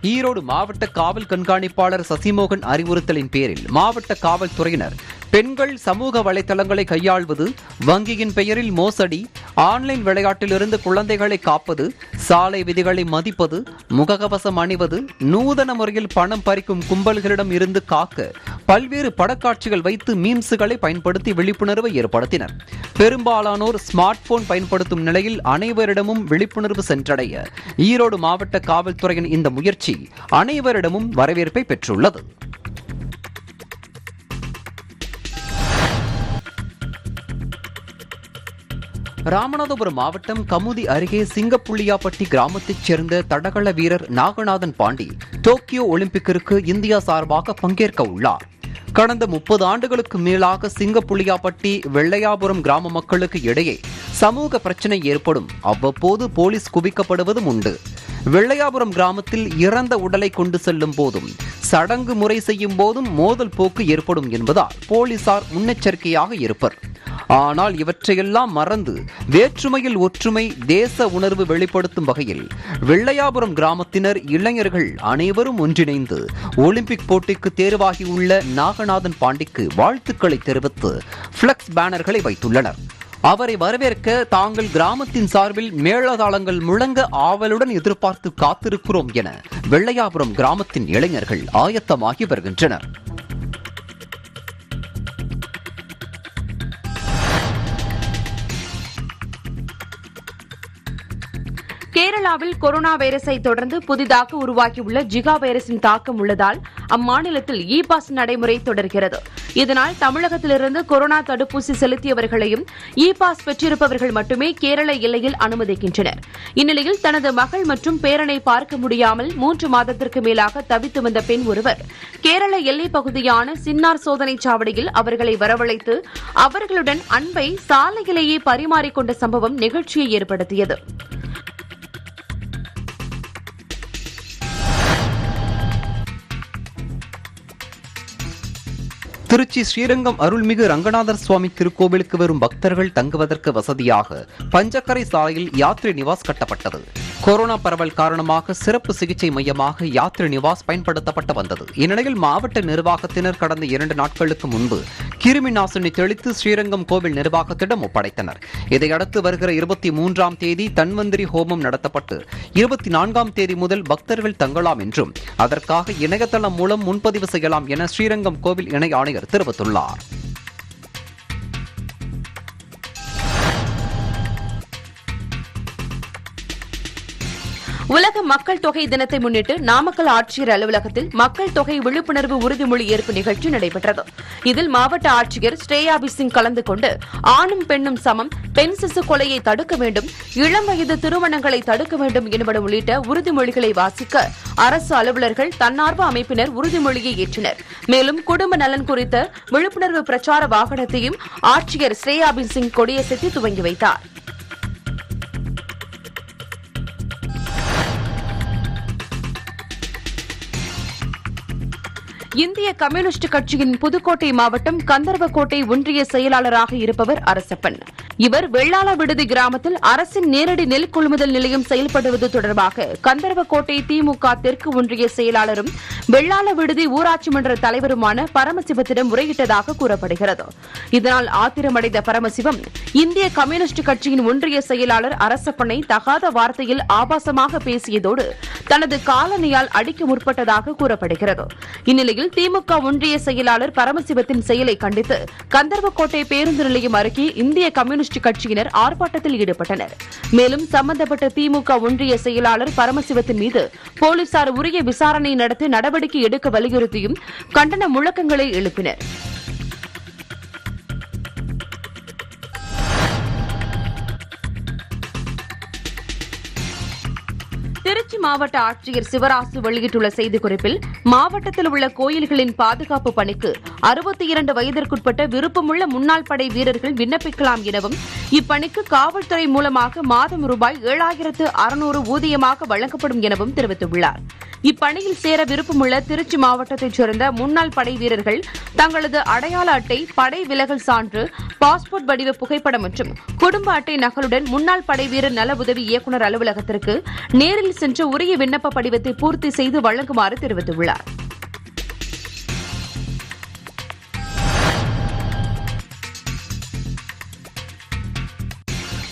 ஈரோடு மாவட்ட காவல் கண்காணிப்பாளர் சசிமோகன் அறிவுறுத்தலின் பேரில் மாவட்ட காவல்துறையினர் பெண்கள் சமூக வலைதளங்களை கையாள்வது, வங்கியின் பெயரில் மோசடி, ஆன்லைன் விளையாட்டிலிருந்து குழந்தைகளை காப்பது, சாலை விதிகளை மதிப்பது, முகக்கவசம் அணிவது, நூதன முறையில் பணம் பறிக்கும் கும்பல்களிடம் இருந்து காக்க பல்வேறு படக்காட்சிகள் வைத்து மீம்ஸுகளை பயன்படுத்தி விழிப்புணர்வை ஏற்படுத்தினர். பெரும்பாலானோர் ஸ்மார்ட் போன் பயன்படுத்தும் நிலையில் அனைவரிடமும் விழிப்புணர்வு சென்றடைய ஈரோடு மாவட்ட காவல்துறையின் இந்த முயற்சி அனைவரிடமும் வரவேற்பை பெற்றுள்ளது. ராமநாதபுரம் மாவட்டம் கமுதி அருகே சிங்கப்புள்ளியாப்பட்டி கிராமத்தைச் சேர்ந்த தடகள வீரர் நாகநாதன் பாண்டி டோக்கியோ ஒலிம்பிக்கிற்கு இந்தியா சார்பாக பங்கேற்க உள்ளார். கடந்த 30 ஆண்டுகளுக்கு மேலாக சிங்கப்புள்ளியாப்பட்டி வெள்ளையாபுரம் கிராம மக்களுக்கு இடையே சமூக பிரச்சனை ஏற்படும், அவ்வப்போது போலீஸ் குவிக்கப்படுவதும் உண்டு. வெள்ளையாபுரம் கிராமத்தில் இறந்த உடலை கொண்டு செல்லும் போதும் சடங்கு முறை செய்யும் போதும் மோதல் போக்கு ஏற்படும் என்பதால் போலீசார் முன்னெச்சரிக்கையாக இருப்பர். ஆனால் இவற்றையெல்லாம் மறந்து வேற்றுமையில் ஒற்றுமை, தேச உணர்வு வெளிப்படுத்தும் வகையில் வெள்ளையாபுரம் கிராமத்தினர், இளைஞர்கள் அனைவரும் ஒன்றிணைந்து ஒலிம்பிக் போட்டிக்கு தேர்வாகியுள்ள நாகநாதன் பாண்டிக்கு வாழ்த்துக்களை தெரிவித்து பிளக்ஸ் பேனர்களை வைத்துள்ளனர். அவரை வரவேற்க தாங்கள் கிராமத்தின் சார்பில் மேளதாளங்கள் முழங்க ஆவலுடன் எதிர்பார்த்து காத்திருக்கிறோம் என வெள்ளையாபுரம் கிராமத்தின் இளைஞர்கள் ஆயத்தமாகி வருகின்றனர். கேரளாவில் கொரோனா வைரஸை தொடர்ந்து புதிதாக உருவாகியுள்ள ஜிகா வைரஸின் தாக்கம் உள்ளதால் அம்மாநிலத்தில் இ பாஸ் நடைமுறை தொடர்கிறது. இதனால் தமிழகத்திலிருந்து கொரோனா தடுப்பூசி செலுத்தியவர்களையும் இ பாஸ் பெற்றிருப்பவர்கள் மட்டுமே கேரள எல்லையில் அனுமதிக்கின்றனர். இந்நிலையில் தனது மகள் மற்றும் பேரனை பார்க்க முடியாமல் 3 மாதத்திற்கு மேலாக தவித்து வந்த பெண் ஒருவர் கேரள எல்லைப் பகுதியான சின்னார் சோதனைச் சாவடியில் அவர்களை வரவழைத்து அவர்களுடன் அன்பை சாலையிலேயே பரிமாறிக்கொண்ட சம்பவம் நிகழ்ச்சியை ஏற்படுத்தியது. திருச்சி ஸ்ரீரங்கம் அருள்மிகு ரங்கநாதர் சுவாமி திருக்கோவிலுக்கு வரும் பக்தர்கள் தங்குவதற்கு வசதியாக பஞ்சக்கரை சாலையில் யாத்ரி நிவாஸ் கட்டப்பட்டது. கொரோனா பரவல் காரணமாக சிறப்பு சிகிச்சை மையமாக யாத்ரி நிவாஸ் பயன்படுத்தப்பட்டு வந்தது. இந்நிலையில் மாவட்ட நிர்வாகத்தினர் கடந்த 2 நாட்களுக்கு முன்பு கிருமி நாசினி தெளித்து ஸ்ரீரங்கம் கோவில் நிர்வாகத்திடம் ஒப்படைத்தனர். இதையடுத்து வருகிற 23ஆம் தேதி தன்வந்திரி ஹோமம் நடத்தப்பட்டு 24ஆம் தேதி முதல் பக்தர்கள் தங்கலாம் என்றும் அதற்காக இணையதளம் மூலம் முன்பதிவு செய்யலாம் என ஸ்ரீரங்கம் கோவில் இணை ஆணையர் தெரிவித்துள்ளார். உலக மக்கள் தொகை தினத்தை முன்னிட்டு நாமக்கல் ஆட்சியர் அலுவலகத்தில் மக்கள் தொகை விழிப்புணர்வு உறுதிமொழி ஏற்பு நிகழ்ச்சி நடைபெற்றது. இதில் மாவட்ட ஆட்சியர் ஸ்ரேயா சிங் கலந்து கொண்டு ஆணும் பெண்ணும் சமம், பெண் சிசு கொலையை தடுக்க வேண்டும், இளம் வயது திருமணங்களை தடுக்க வேண்டும் என்பன உள்ளிட்ட உறுதிமொழிகளை வாசிக்க அரசு அலுவலர்கள், தன்னார்வ அமைப்பினர் உறுதிமொழியை ஏற்றனர். மேலும் குடும்ப நலன் குறித்த விழிப்புணர்வு பிரச்சார வாகனத்தையும் ஆட்சியர் ஸ்ரேயா சிங் கொடியசைத்து துவங்கி வைத்தார். இந்திய கம்யூனிஸ்ட் கட்சியின் புதுக்கோட்டை மாவட்டம் கந்தர்வக்கோட்டை ஒன்றிய செயலாளராக இருப்பவர் அரசப்பன். இவர் வெள்ளாள விடுதி கிராமத்தில் அரசின் நேரடி நெல் கொள்முதல் நிலையம் செயல்படுவது தொடர்பாக கந்தர்வக்கோட்டை திமுக தெற்கு ஒன்றிய செயலாளரும் வெள்ளாள விடுதி ஊராட்சி மன்ற தலைவருமான பரமசிவத்திடம் முறையிட்டதாக கூறப்படுகிறது. இதனால் ஆத்திரமடைந்த பரமசிவம் இந்திய கம்யூனிஸ்ட் கட்சியின் ஒன்றிய செயலாளர் அரசப்பனை தகாத வார்த்தையில் ஆபாசமாக பேசியதோடு தனது காலணியால் அடிக்க முற்பட்டதாக கூறப்படுகிறது. இந்நிலையில் திமுக ஒன்றிய செயலாளர் பரமசிவத்தின் செயலை கண்டித்து கந்தர்வக்கோட்டை பேருந்து நிலையம் அருகே இந்திய கம்யூனிஸ்ட் கட்சியினர் ஆர்ப்பாட்டத்தில் ஈடுபட்டனர். மேலும் சம்பந்தப்பட்ட திமுக ஒன்றிய செயலாளர் பரமசிவத்தின் மீது போலீசார் உரிய விசாரணை நடத்தி நடவடிக்கை எடுக்க வலியுறுத்தியும் கண்டன முழக்கங்களை எழுப்பினர். திருச்சி மாவட்ட ஆட்சியர் சிவராசு வெளியிட்டுள்ள செய்திக்குறிப்பில் மாவட்டத்தில் உள்ள கோயில்களின் பாதுகாப்பு பணிக்கு 62 வயதிற்குட்பட்ட விருப்பமுள்ள முன்னாள் படை வீரர்கள் விண்ணப்பிக்கலாம் எனவும் இப்பணிக்கு காவல்துறை மூலமாக மாதம் ரூபாய் 7,600 ஊதியமாக வழங்கப்படும் எனவும் தெரிவித்துள்ளார். இப்பணியில் சேர விருப்பமுள்ள திருச்சி மாவட்டத்தைச் சேர்ந்த முன்னாள் படை வீரர்கள் தங்களது அடையாள அட்டை, படை விலகல் சான்று, பாஸ்போர்ட் வடிவ புகைப்படம் மற்றும் குடும்ப அட்டை நகலுடன் முன்னாள் படை வீரர் நல உதவி இயக்குநர் அலுவலகத்திற்கு நேரில் சென்று உரிய விண்ணப்ப படிவத்தை பூர்த்தி செய்து வழங்குமாறு தெரிவித்துள்ளார்.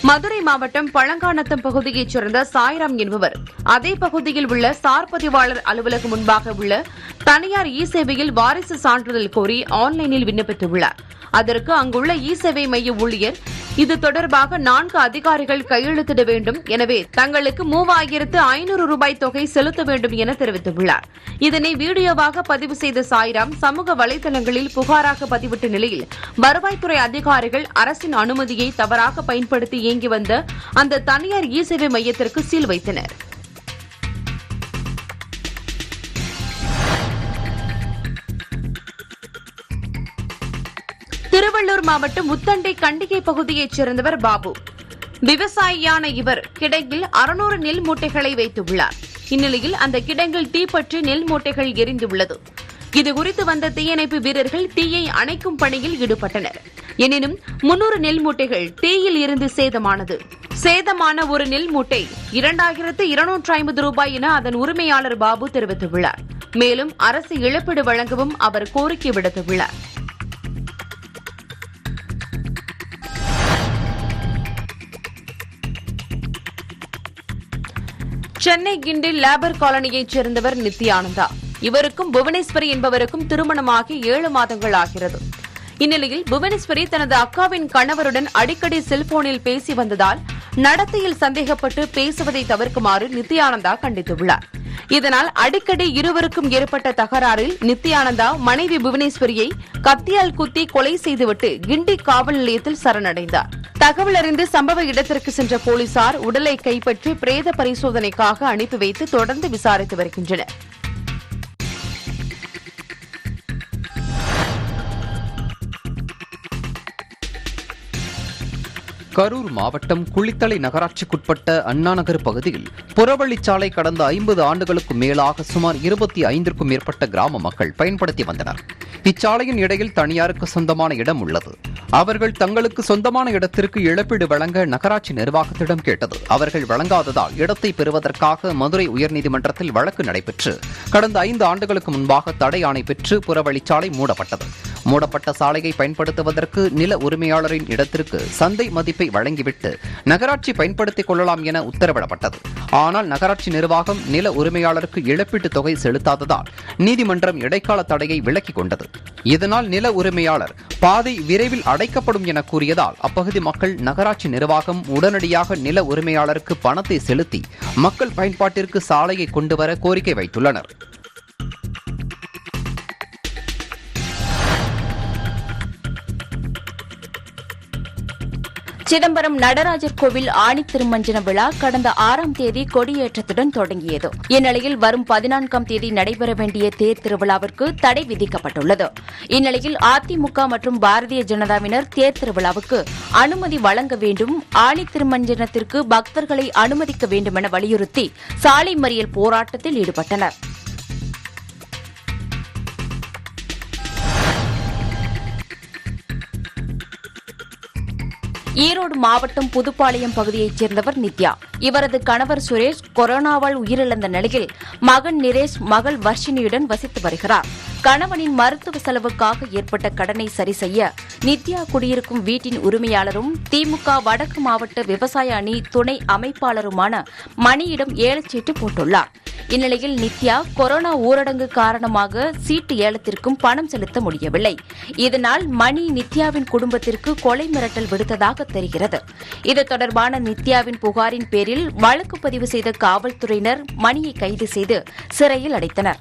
மதுரை மாவட்டம் பழங்காநத்தம் பகுதியைச் சேர்ந்த சாய்ராம் என்பவர் அதே பகுதியில் உள்ள சார் பதிவாளர் அலுவலகம் முன்பாக உள்ள தனியார் இ சேவையில் வாரிசு சான்றிதழ் கோரி ஆன்லைனில் விண்ணப்பித்துள்ளார். அதற்கு அங்குள்ள இ சேவை மைய ஊழியர் இது தொடர்பாக 4 அதிகாரிகள் கையெழுத்திட வேண்டும், எனவே தங்களுக்கு 3,500 ரூபாய் தொகை செலுத்த வேண்டும் என தெரிவித்துள்ளார். இதனை வீடியோவாக பதிவு செய்த சாய்ராம் சமூக வலைதளங்களில் புகாராக பதிவிட்ட நிலையில் வருவாய்த்துறை அதிகாரிகள் அரசின் அனுமதியை தவறாக பயன்படுத்தி இயங்கி வந்த அந்த தனியார் இ சேவை மையத்திற்கு சீல் வைத்தனர். திருவள்ளூர் மாவட்டம் முத்தண்டை கண்டிகை பகுதியைச் சேர்ந்தவர் பாபு. விவசாயியான இவர் கிடங்கில் 600 நெல் மூட்டைகளை வைத்துள்ளார். இந்நிலையில் அந்த கிடங்கில் தீப்பற்றி நெல் மூட்டைகள் எரிந்துள்ளது. இதுகுறித்து வந்த தீயணைப்பு வீரர்கள் தீயை அணைக்கும் பணியில் ஈடுபட்டனர். எனினும் 300 நெல் மூட்டைகள் தீயில் இருந்து சேதமானது. சேதமான ஒரு நெல் மூட்டை 2,250 ரூபாய் என அதன் உரிமையாளர் பாபு தெரிவித்துள்ளார். மேலும் அரசு இழப்பீடு வழங்கவும் அவர் கோரிக்கை விடுத்துள்ளார். சென்னை கிண்டி லேபர் காலனியைச் சேர்ந்தவர் நித்யானந்தா. இவருக்கும் புவனேஸ்வரி என்பவருக்கும் திருமணமாகி 7 மாதங்கள் ஆகிறது. இந்நிலையில் புவனேஸ்வரி தனது அக்காவின் கணவருடன் அடிக்கடி செல்போனில் பேசி வந்ததால் நடத்தையில் சந்தேகப்பட்டு பேசுவதை தவிர்க்குமாறு நித்யானந்தா கண்டித்துள்ளார். இதனால் அடிக்கடி இருவருக்கும் ஏற்பட்ட தகராறில் நித்யானந்தா மனைவி புவனேஸ்வரியை கத்தியால் குத்தி கொலை செய்துவிட்டு கிண்டி காவல் நிலையத்தில் சரணடைந்தார். தகவல் அறிந்து சம்பவ இடத்திற்கு சென்ற போலீசார் உடலை கைப்பற்றி பிரேத பரிசோதனைக்காக அனுப்பி வைத்து தொடர்ந்து விசாரித்து வருகின்றனர். கரூர் மாவட்டம் குளித்தலை நகராட்சிக்குட்பட்ட அண்ணாநகர் பகுதியில் புறவழிச்சாலை கடந்த 50 ஆண்டுகளுக்கு மேலாக சுமார் 25க்கும் மேற்பட்ட கிராம மக்கள் பயன்படுத்தி வந்தனர். இச்சாலையின் இடையில் தனியாருக்கு சொந்தமான இடம் உள்ளது. அவர்கள் தங்களுக்கு சொந்தமான இடத்திற்கு இழப்பீடு வழங்க நகராட்சி நிர்வாகத்திடம் கேட்டது. அவர்கள் வழங்காததால் இடத்தை பெறுவதற்காக மதுரை உயர்நீதிமன்றத்தில் வழக்கு நடைபெற்று கடந்த 5 ஆண்டுகளுக்கு முன்பாக தடை ஆணை பெற்று புறவழிச்சாலை மூடப்பட்டது. மூடப்பட்ட சாலையை பயன்படுத்துவதற்கு நில உரிமையாளரின் இடத்திற்கு சந்தை மதிப்பை வழங்கிவிட்டு நகராட்சி பயன்படுத்திக் கொள்ளலாம் என உத்தரவிடப்பட்டது. ஆனால் நகராட்சி நிர்வாகம் நில உரிமையாளருக்கு இழப்பீட்டு தொகை செலுத்தாததால் நீதிமன்றம் இடைக்கால தடையை விலக்கிக் கொண்டது. இதனால் நில உரிமையாளர் பாதை விரைவில் அடைக்கப்படும் என கூறியதால் அப்பகுதி மக்கள் நகராட்சி நிர்வாகம் உடனடியாக நில உரிமையாளருக்கு பணத்தை செலுத்தி மக்கள் பயன்பாட்டிற்கு சாலையை கொண்டுவர கோரிக்கை வைத்துள்ளனர். சிதம்பரம் நடராஜர் கோவில் ஆணி திருமஞ்சன விழா கடந்த 6ஆம் தேதி கொடியேற்றத்துடன் தொடங்கியது. இந்நிலையில் வரும் 14ஆம் தேதி நடைபெற வேண்டிய தேர் திருவிழாவிற்கு தடை விதிக்கப்பட்டுள்ளது. இந்நிலையில் அதிமுக மற்றும் பாரதிய ஜனதாவினர் தேர் திருவிழாவுக்கு அனுமதி வழங்க வேண்டும், ஆணி திருமஞ்சனத்திற்கு பக்தர்களை அனுமதிக்க வேண்டும் என வலியுறுத்தி சாலை மறியல் போராட்டத்தில் ஈடுபட்டனர். ஈரோடு மாவட்டம் புதுப்பாளையம் பகுதியைச் சேர்ந்தவர் நித்யா. இவரது கணவர் சுரேஷ் கொரோனாவால் உயிரிழந்த நிலையில் மகன் நிரேஷ், மகள் வர்ஷினியுடன் வசித்து வருகிறார். கணவனின் மருத்துவ செலவுக்காக ஏற்பட்ட கடனை சரி செய்ய நித்யா குடியிருக்கும் வீட்டின் உரிமையாளரும் திமுக வடக்கு மாவட்ட விவசாய அணி துணை அமைப்பாளருமான மணியிடம் ஏலச்சீட்டு போட்டுள்ளார். இந்நிலையில் நித்யா கொரோனா ஊரடங்கு காரணமாக சீட்டு ஏலத்திற்கும் பணம் செலுத்த முடியவில்லை. இதனால் மணி நித்யாவின் குடும்பத்திற்கு கொலை மிரட்டல் விடுத்ததாக தெரிகிறது. இது தொடர்பான நித்யாவின் புகாரின் பேரில் வழக்கு பதிவு செய்த காவல்துறையினர் மணியை கைது செய்து சிறையில் அடைத்தனர்.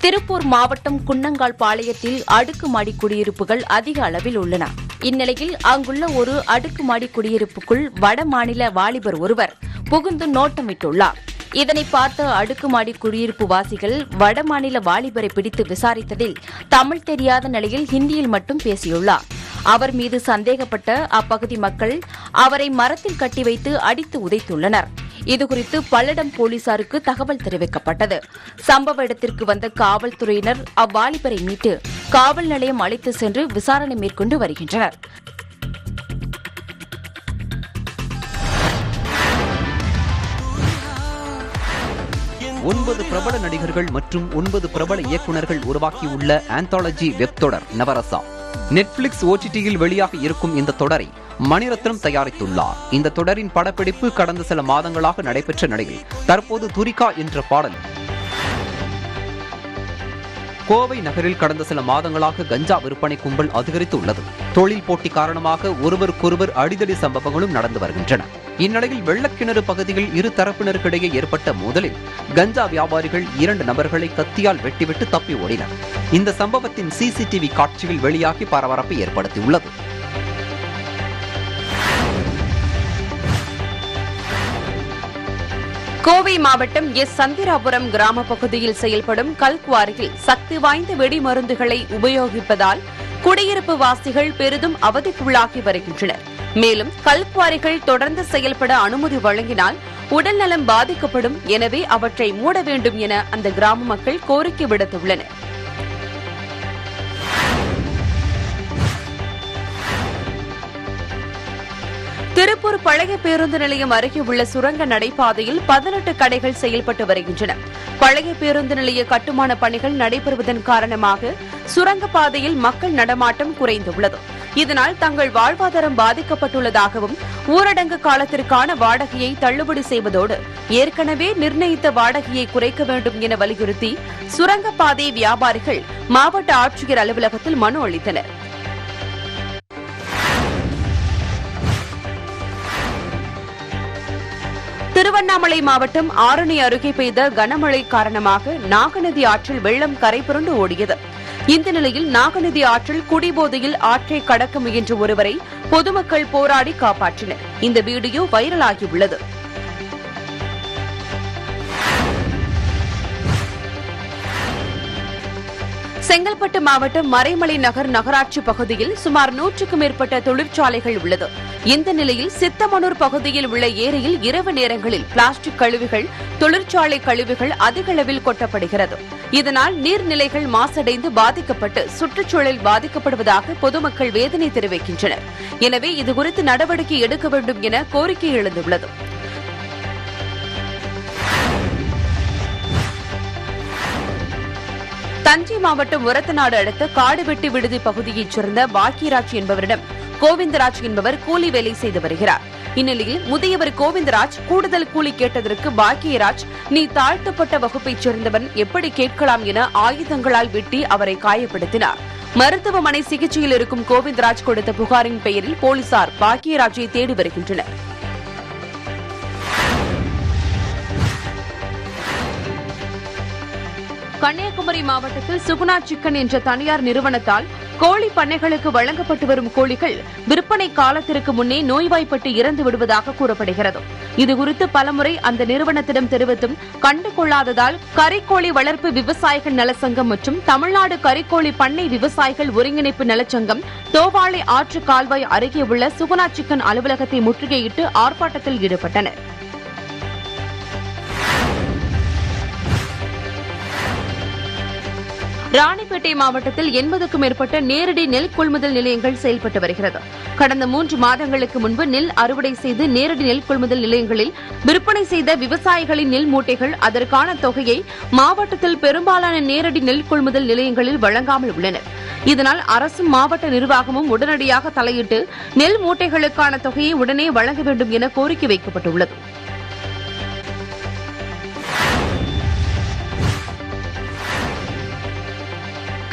திருப்பூர் மாவட்டம் குன்னங்கால் பாளையத்தில் அடுக்குமாடி குடியிருப்புகள் அதிக அளவில் உள்ளன. இந்நிலையில் அங்குள்ள ஒரு அடுக்குமாடி குடியிருப்புக்குள் வடமாநில வாலிபர் ஒருவர் புகுந்து நோட்டமிட்டுள்ளார். இதனை பார்த்த அடுக்குமாடி குடியிருப்பு வாசிகள் வடமாநில வாலிபரை பிடித்து விசாரித்ததில் தமிழ் தெரியாத நிலையில் ஹிந்தியில் மட்டும் பேசியுள்ளார். அவர் மீது சந்தேகப்பட்ட அப்பகுதி மக்கள் அவரை மரத்தில் கட்டி வைத்து அடித்து உதைத்துள்ளனர். இதுகுறித்து பல்லடம் போலீசாருக்கு தகவல் தெரிவிக்கப்பட்டது. சம்பவ இடத்திற்கு வந்த காவல்துறையினர் அவ்வாலிபரை மீட்டு காவல் நிலையம் அழைத்து சென்று விசாரணை மேற்கொண்டு வருகின்றனர். ஒன்பது பிரபல நடிகர்கள் மற்றும் 9 பிரபல இயக்குநர்கள் உருவாக்கியுள்ள ஆந்தாலஜி வெப் தொடர் நவரசா நெட்ஃபிளிக்ஸ் OTT-யில் வெளியாக இருக்கும் இந்த தொடரை மணிரத்னம் தயாரித்துள்ளார். இந்த தொடரின் படப்பிடிப்பு கடந்த சில மாதங்களாக நடைபெற்ற நிலையில் தற்போது துரிகா என்ற பாடல் கோவை நகரில் கடந்த சில மாதங்களாக கஞ்சா விற்பனை கும்பல் அதிகரித்து உள்ளது. தொழில் போட்டி காரணமாக ஒருவருக்கொருவர் அடிதடி சம்பவங்களும் நடந்து வருகின்றன. இந்நிலையில் வெள்ளக்கிணறு பகுதியில் இரு தரப்பினருக்கிடையே ஏற்பட்ட மோதலில் கஞ்சா வியாபாரிகள் 2 நபர்களை கத்தியால் வெட்டிவிட்டு தப்பி ஓடினர். இந்த சம்பவத்தின் CCTV காட்சிகள் வெளியாகி பரபரப்பை ஏற்படுத்தியுள்ளது. கோவை மாவட்டம் சந்திராபுரம் கிராம பகுதியில் செயல்படும் கல்குவாரியில் சக்தி வாய்ந்த வெடிமருந்துகளை உபயோகிப்பதால் குடியிருப்பு வாசிகள் பெரிதும் அவதிக்குள்ளாகி வருகின்றனர். மேலும் கல்குவாரிகள் தொடர்ந்து செயல்பட அனுமதி வழங்கினால் உடல்நலம் பாதிக்கப்படும். எனவே அவற்றை மூட வேண்டும் என அந்த கிராம மக்கள் கோரிக்கை விடுத்துள்ளனர். திருப்பூர் பழைய பேருந்து நிலையம் அருகே உள்ள சுரங்க நடைபாதையில் 18 கடைகள் செயல்பட்டு வருகின்றன. பழைய பேருந்து நிலைய கட்டுமான பணிகள் நடைபெறுவதன் காரணமாக சுரங்கப்பாதையில் மக்கள் நடமாட்டம் குறைந்துள்ளது. இதனால் தங்கள் வாழ்வாதாரம் பாதிக்கப்பட்டுள்ளதாகவும் ஊரடங்கு காலத்திற்கான வாடகையை தள்ளுபடி செய்வதோடு ஏற்கனவே நிர்ணயித்த வாடகையை குறைக்க வேண்டும் என வலியுறுத்தி சுரங்கப்பாதை வியாபாரிகள் மாவட்ட ஆட்சியர் அலுவலகத்தில் மனு அளித்தனர். திருவண்ணாமலை மாவட்டம் ஆரணி அருகே பெய்த கனமழை காரணமாக நாகநதி ஆற்றில் வெள்ளம் கரைபுரண்டு ஓடியது. இந்த நிலையில் நாகநதி ஆற்றில் குடிபோதையில் ஆற்றை கடக்க முயன்ற ஒருவரை பொதுமக்கள் போராடி காப்பாற்றினர். இந்த வீடியோ வைரலாகியுள்ளது. செங்கல்பட்டு மாவட்டம் மறைமலை நகர் நகராட்சி பகுதியில் சுமார் 100க்கும் மேற்பட்ட தொழிற்சாலைகள் உள்ளது. இந்த நிலையில் சித்தமனூர் பகுதியில் உள்ள ஏரியில் இரவு நேரங்களில் பிளாஸ்டிக் கழிவுகள், தொழிற்சாலை கழிவுகள் அதிக அளவில் கொட்டப்படுகிறது. இதனால் நீர்நிலைகள் மாசடைந்து பாதிக்கப்பட்டு சுற்றுச்சூழல் பாதிக்கப்படுவதாக பொதுமக்கள் வேதனை தெரிவிக்கின்றனர். எனவே இதுகுறித்து நடவடிக்கை எடுக்க வேண்டும் என கோரிக்கை எழுந்துள்ளது. தஞ்சை மாவட்டம் உரத்தநாடு அடுத்த காடுவெட்டி விடுதி பகுதியைச் சேர்ந்த பாக்கியராஜ் என்பவரிடம் கோவிந்தராஜ் என்பவர் கூலி வேலை செய்து வருகிறார். இந்நிலையில் முதியவர் கோவிந்தராஜ் கூடுதல் கூலி கேட்டதற்கு பாக்கியராஜ், நீ தாழ்த்தப்பட்ட வகுப்பைச் சேர்ந்தவன், எப்படி கேட்கலாம் என ஆயுதங்களால் வெட்டி அவரை காயப்படுத்தினார். மருத்துவமனை சிகிச்சையில் இருக்கும் கோவிந்தராஜ் கொடுத்த புகாரின் பெயரில் போலீசார் பாக்கியராஜை தேடி வருகின்றனர். கன்னியாகுமரி மாவட்டத்தில் சுகுணா சிக்கன் என்ற தனியார் நிறுவனத்தால் கோழி பண்ணைகளுக்கு வழங்கப்பட்டு வரும் கோழிகள் விற்பனை காலத்திற்கு முன்னே நோய்வாய்ப்பட்டு இறந்து விடுவதாக கூறப்படுகிறது. இதுகுறித்து பலமுறை அந்த நிறுவனத்திடம் தெரிவித்தும் கண்டுகொள்ளாததால் கறிக்கோழி வளர்ப்பு விவசாயிகள் நலச்சங்கம் மற்றும் தமிழ்நாடு கறிக்கோழி பண்ணை விவசாயிகள் ஒருங்கிணைப்பு நலச்சங்கம் தோவாளை ஆற்று கால்வாய் அருகே உள்ள சுகுணா சிக்கன் அலுவலகத்தை முற்றுகையிட்டு ஆர்ப்பாட்டத்தில் ஈடுபட்டனர். ராணிப்பேட்டை மாவட்டத்தில் 80க்கும் மேற்பட்ட நேரடி நெல் கொள்முதல் நிலையங்கள் செயல்பட்டு வருகிறது. கடந்த 3 மாதங்களுக்கு முன்பு நெல் அறுவடை செய்து நேரடி நெல் கொள்முதல் நிலையங்களில் விற்பனை செய்த விவசாயிகளின் நெல் மூட்டைகள் அதற்கான தொகையை மாவட்டத்தில் பெரும்பாலான நேரடி நெல் கொள்முதல் நிலையங்களில் வழங்காமல் உள்ளனர். இதனால் அரசும் மாவட்ட நிர்வாகமும் உடனடியாக தலையிட்டு நெல் மூட்டைகளுக்கான தொகையை உடனே வழங்க வேண்டும் என கோரிக்கை வைக்கப்பட்டுள்ளது.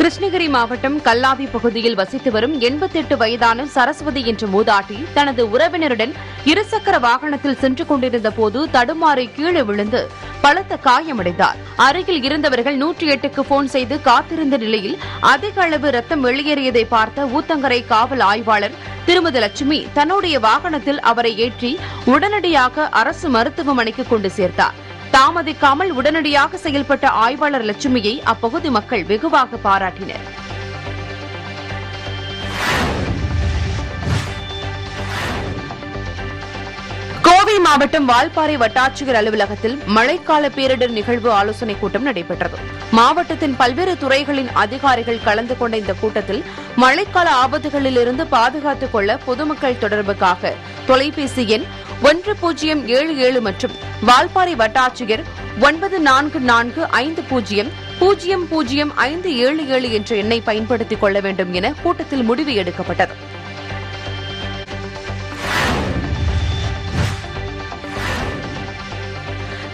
கிருஷ்ணகிரி மாவட்டம் கல்லாவி பகுதியில் வசித்து வரும் 88 வயதான சரஸ்வதி என்ற மூதாட்டி தனது உறவினருடன் இருசக்கர வாகனத்தில் சென்று கொண்டிருந்த போது தடுமாறி கீழே விழுந்து பலத்த காயமடைந்தார். அருகில் இருந்தவர்கள் 108க்கு போன் செய்து காத்திருந்த நிலையில் அதிக அளவு ரத்தம் வெளியேறியதை பார்த்த ஊத்தங்கரை காவல் ஆய்வாளர் திருமதி லட்சுமி தன்னுடைய வாகனத்தில் அவரை ஏற்றி உடனடியாக அரசு மருத்துவமனைக்கு கொண்டு சேர்த்தார். தாமதிக்காமல் உடனடியாக செயல்பட்ட ஆய்வாளர் லட்சுமியை அப்பகுதி மக்கள் வெகுவாக பாராட்டினர். கோவை மாவட்டம் வால்பாறை வட்டாட்சியர் அலுவலகத்தில் மழைக்கால பேரிடர் நிகழ்வு ஆலோசனைக் கூட்டம் நடைபெற்றது. மாவட்டத்தின் பல்வேறு துறைகளின் அதிகாரிகள் கலந்து கொண்ட இந்த கூட்டத்தில் மழைக்கால ஆபத்துகளிலிருந்து பாதுகாத்துக் கொள்ள பொதுமக்கள் தொடர்புக்காக தொலைபேசி எண் 1077 மற்றும் வால்பாறை வட்டாட்சியர் 9445000577 என்ற எண்ணை பயன்படுத்திக் கொள்ள வேண்டும் என கூட்டத்தில் முடிவு எடுக்கப்பட்டது.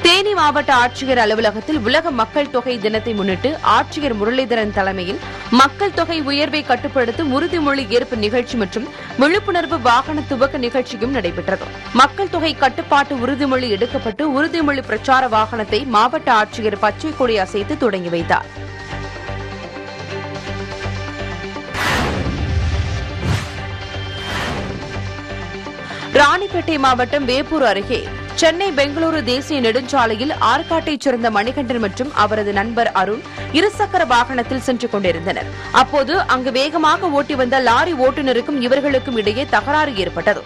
தேனி மாவட்ட ஆட்சியர் அலுவலகத்தில் உலக மக்கள் தொகை தினத்தை முன்னிட்டு ஆட்சியர் முரளிதரன் தலைமையில் மக்கள் தொகை உயர்வை கட்டுப்படுத்தும் உறுதிமொழி ஏற்பு நிகழ்ச்சி மற்றும் விழிப்புணர்வு வாகன துவக்க நிகழ்ச்சியும் நடைபெற்றது. மக்கள் தொகை கட்டுப்பாட்டு உறுதிமொழி எடுக்கப்பட்டு உறுதிமொழி பிரச்சார வாகனத்தை மாவட்ட ஆட்சியர் பச்சை கொடி அசைத்து தொடங்கி வைத்தார். ராணிப்பேட்டை மாவட்டம் வேப்பூர் அருகே சென்னை பெங்களூரு தேசிய நெடுஞ்சாலையில் ஆற்காட்டைச் சேர்ந்த மணிகண்டன் மற்றும் அவரது நண்பர் அருண் இருசக்கர வாகனத்தில் சென்று கொண்டிருந்தனர். அப்போது அங்கு வேகமாக ஓட்டி வந்த லாரி ஓட்டுநருக்கும் இவர்களுக்கும் இடையே தகராறு ஏற்பட்டது.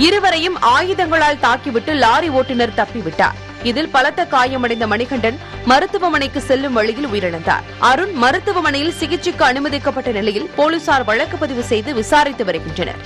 இருவரையும் ஆயுதங்களால் தாக்கிவிட்டு லாரி ஓட்டுநர் தப்பிவிட்டார். இதில் பலத்த காயமடைந்த மணிகண்டன் மருத்துவமனைக்கு செல்லும் வழியில் உயிரிழந்தார். அருண் மருத்துவமனையில் சிகிச்சைக்கு அனுமதிக்கப்பட்ட நிலையில் போலீசார் வழக்கு பதிவு செய்து விசாரித்து வருகின்றனர்.